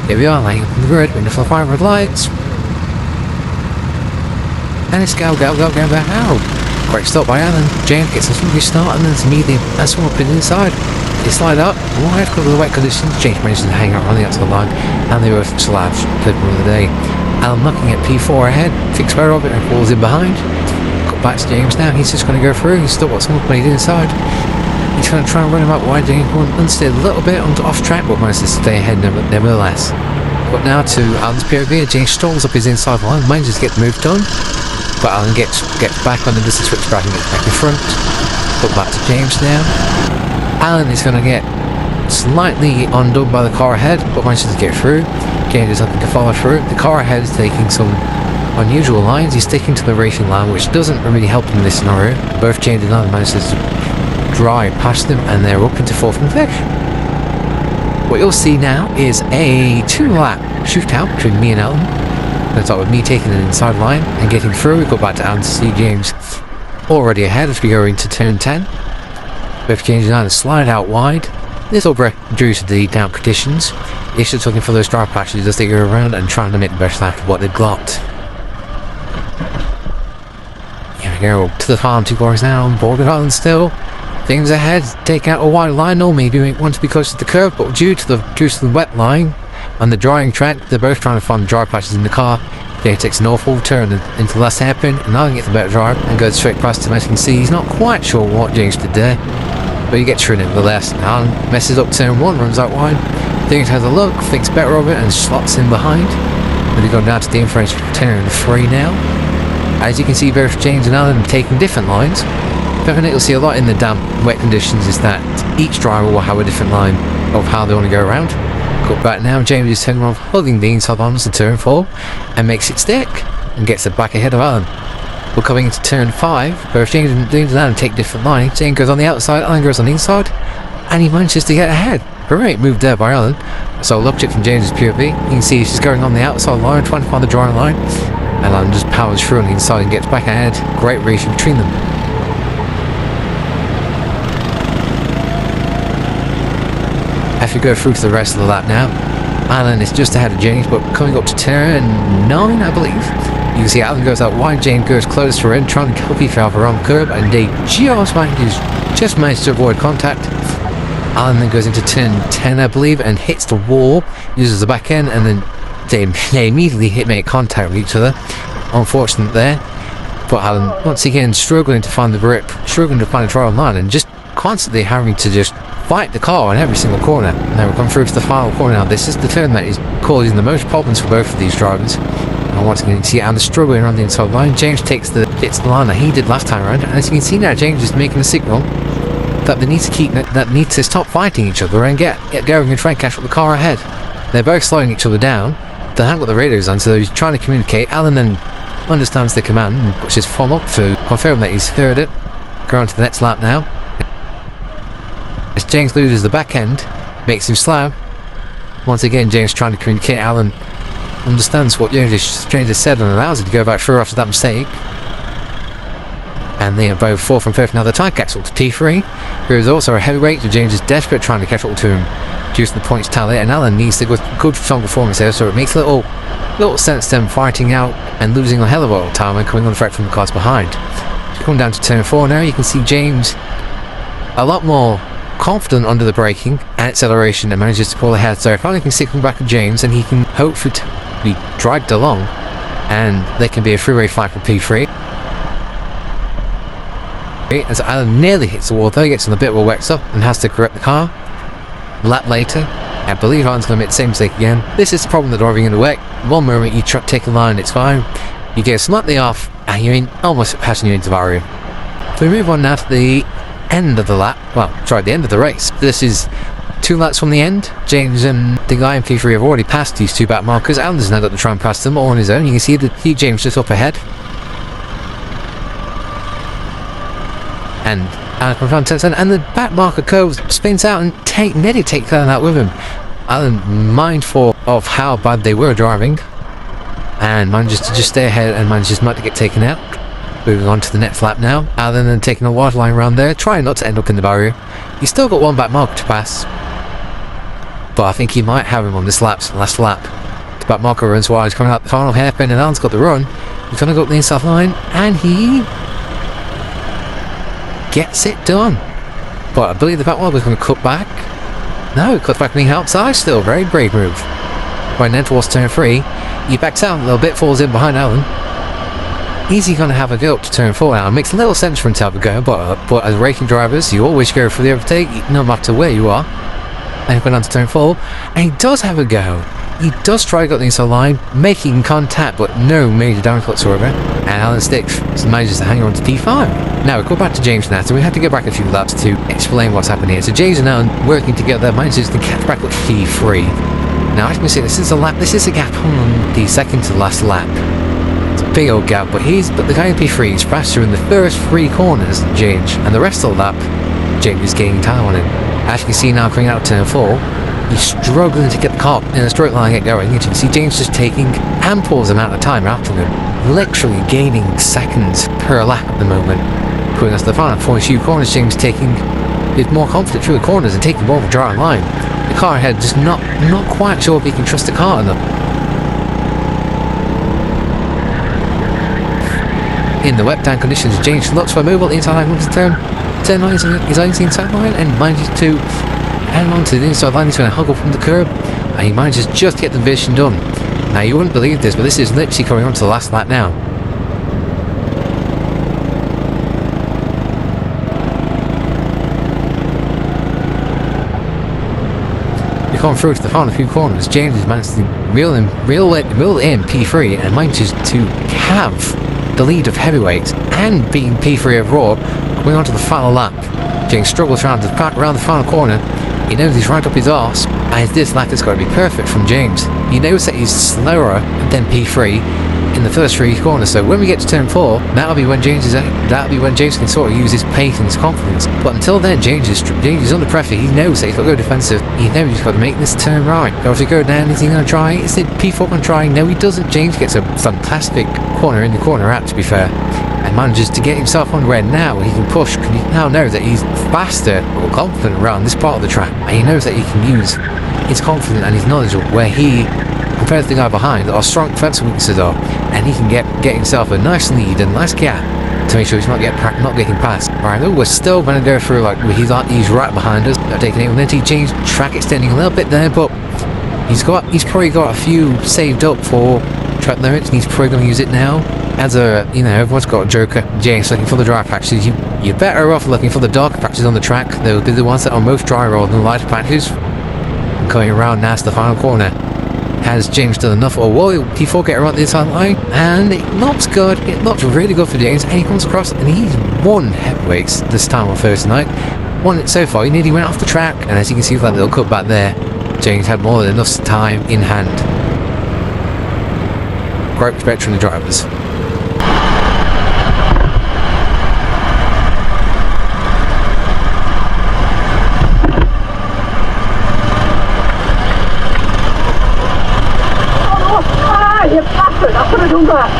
Here we are, laying up in the grid, waiting for the 5 red lights. And it's go back out. Great stop by Alan. James gets a smooth start and then immediately as someone put it inside. They slide up, wide because of the wet conditions. James manages to hang out on the outside line, and they both slabs third one of the day. Alan looking at P4 ahead, thinks better of it and falls in behind. Got back to James now, he's just going to go through. He's still got someone played inside. He's going to try and run him up wide. James unsteered a little bit off track, but manages to stay ahead nevertheless. But now to Alan's POV, James strolls up his inside line, manages to get the move done. But Alan gets back on the distance switch back and gets back in front. Put back to James now. Alan is going to get slightly undone by the car ahead, but manages to get through. James is looking to follow through. The car ahead is taking some unusual lines. He's sticking to the racing line, which doesn't really help in this scenario. Both James and Alan manages to drive past them, and they're up into fourth and fifth. What you'll see now is a 2-lap shootout between me and Alan. Let's start with me taking an inside line and getting through. We go back to Alan to see James already ahead as we go into turn 10. Both James and Alan slide out wide. This will break due to the damp conditions. He's just looking for those dry patches as they go around and trying to make the best out of what they've got. Here we go to the farm. 2 cars now on board with Alan still. Things ahead, take out a wide line, or maybe it wants to be close to the curve, but due to the wet line on the drying track, they're both trying to find dry patches in the car. Jay takes an awful turn into the last hairpin, and Alan gets a better drive and goes straight past him. As you can see, he's not quite sure what James did there, but he gets through nevertheless. Alan messes up turn 1, runs out wide. James has a look, thinks better of it, and slots in behind. Then we go down to the inference turn 3 now. As you can see, both James and Alan are taking different lines. Something that you'll see a lot in the damp, wet conditions is that each driver will have a different line of how they want to go around. Cut back now, James is turning around, holding the inside lines to turn 4 and makes it stick and gets it back ahead of Alan. We're coming into turn 5, where James and Alan take different lines. James goes on the outside, Alan goes on the inside, and he manages to get ahead. Great move there by Alan. So look check from James's POV. You can see she's going on the outside line, trying to find the dry line. And Alan just powers through on the inside and gets back ahead. Great race between them. If you go through to the rest of the lap now, Alan is just ahead of James, but coming up to turn 9, I believe. You can see Alan goes out wide, James goes close to him, trying to copy for around the curb, and they just managed to avoid contact. Alan then goes into turn 10, I believe, and hits the wall, uses the back end, and then they immediately make contact with each other. Unfortunate there. But Alan, once again, struggling to find the grip, struggling to find a trial line, and just constantly having to just fight the car in every single corner. Now we've come through to the final corner now. This is the turn that is causing the most problems for both of these drivers. And once again, you can see Alan struggling around the inside line. James hits the line that he did last time around. And as you can see now, James is making a signal that they need to stop fighting each other and get going and try and catch up the car ahead. They're both slowing each other down. They haven't got the radios on, so he's trying to communicate. Alan then understands the command and puts his thumb up to confirm that he's heard it. Go on to the next lap now. As James loses the back end, makes him slam. Once again, James trying to communicate. Alan understands what James has said and allows him to go back through after that mistake. And they are both 4th and 5th now. The tie catch up to P3, who is also a heavyweight, so James is desperate trying to catch up to him due to the points tally, and Alan needs to go good strong performance there, so it makes little sense them fighting out and losing a hell of a lot of time and coming on the threat from the cars behind. Coming down to turn 4 now, you can see James a lot more confident under the braking and acceleration and manages to pull ahead. So finally can stick him back to James, and he can hopefully be dragged along, and there can be a freeway fight for P3. As Alan nearly hits the wall though, he gets on the bit where wets up and has to correct the car. A lap later, I believe Alan's going to make the same mistake again. This is the problem with driving in the wet. One moment you take a line, it's fine. You get slightly off and you're almost passing you into the barrier. So we move on now to the end of the lap. The end of the race. This is 2 laps from the end. James and the guy in P3 have already passed these 2 back markers. Alan has now got to try and pass them all on his own. You can see James just up ahead. And Alan comes around to and the back marker curve spins out and nearly takes Alan out with him. Alan, mindful of how bad they were driving, and manages to just stay ahead and manages not to get taken out. Moving on to the next lap now. Alan then taking a wide line around there, trying not to end up in the barrier. He's still got 1 back marker to pass. but I think he might have him on this last lap. The Backmarker runs wide, he's coming out the final hairpin, and Alan's got the run. He's going to go up the inside line, and he gets it done. But I believe the Backmarker was going to cut back. No, cut back on the outside still. Very brave move. Right then towards turn 3, he backs out a little bit, falls in behind Alan. Is he going to have a go up to turn 4 now? It makes a little sense for him to have a go, but as racing drivers, you always go for the overtake, no matter where you are. And he went on to turn 4, and he does have a go. He does try to go to the inside line, making contact, but no major damage whatsoever. And Alan sticks, so manages to hang on to P5. Now we go back to James now, so we had to go back a few laps to explain what's happened here. So James and Alan working together, manages to catch back with P3. Now as you can see, this is a gap on the second to last lap. It's a big old gap, but the guy in P3 is faster in the first 3 corners than James, and the rest of the lap, James is gaining time on him. As you can see now, coming out of turn 4, he's struggling to get the car in a straight line get going. As you can see, James just taking ample amount of time after him, literally gaining seconds per lap at the moment. Putting us to the final 42 corners, James is more confident through the corners and taking more of a dry line. The car ahead just not quite sure if he can trust the car enough. In the wet down conditions, James looks for a move at the inside line, wants to turn on his own inside line and manages to hang on to the inside line. He's going to huggle from the curb, and he manages just to get the vision done. Now you wouldn't believe this, but this is literally coming on to the last lap now. We've gone through to the final few corners. James has managed to reel in P3 and manages to have the lead of heavyweights and being P3 overall. Going on to the final lap, James struggles around the final corner. He knows he's right up his arse, and this lap is going to be perfect from James. He knows that he's slower than P3 in the first 3 corners, so when we get to turn 4, that'll be when James can sort of use his pace and his confidence. But until then, James is under pressure. He knows that he's got to go defensive. He knows he's got to make this turn right. Or if he go down, is he going to try? Is it P4 going to try? No, he doesn't. James gets a fantastic corner in the corner out, to be fair, and manages to get himself on where now he can push. He now knows that he's faster or confident around this part of the track, and he knows that he can use his confidence and his knowledge of where he, compared to the guy behind, our strong defensive weaknesses are, and he can get himself a nice lead and nice gap to make sure he's not getting past. Alright, we're still going to go through, like, he's right behind us, taking it, and then he changed track extending a little bit there, but he's probably got a few saved up for track limits, and he's probably going to use it now. As everyone's got a joker. James looking for the dry patches. You're better off looking for the darker patches on the track. They'll be the ones that are most dry rather than the lighter patches. And coming around now to the final corner. Has James done enough, or will P4 get around the inside line? And it looks good. It looks really good for James, and he comes across and he's won heavyweights this time on Thursday night. Won it so far. He nearly went off the track, and as you can see with that little cut back there, James had more than enough time in hand. Great respect from the drivers. You bastard! I could have done that.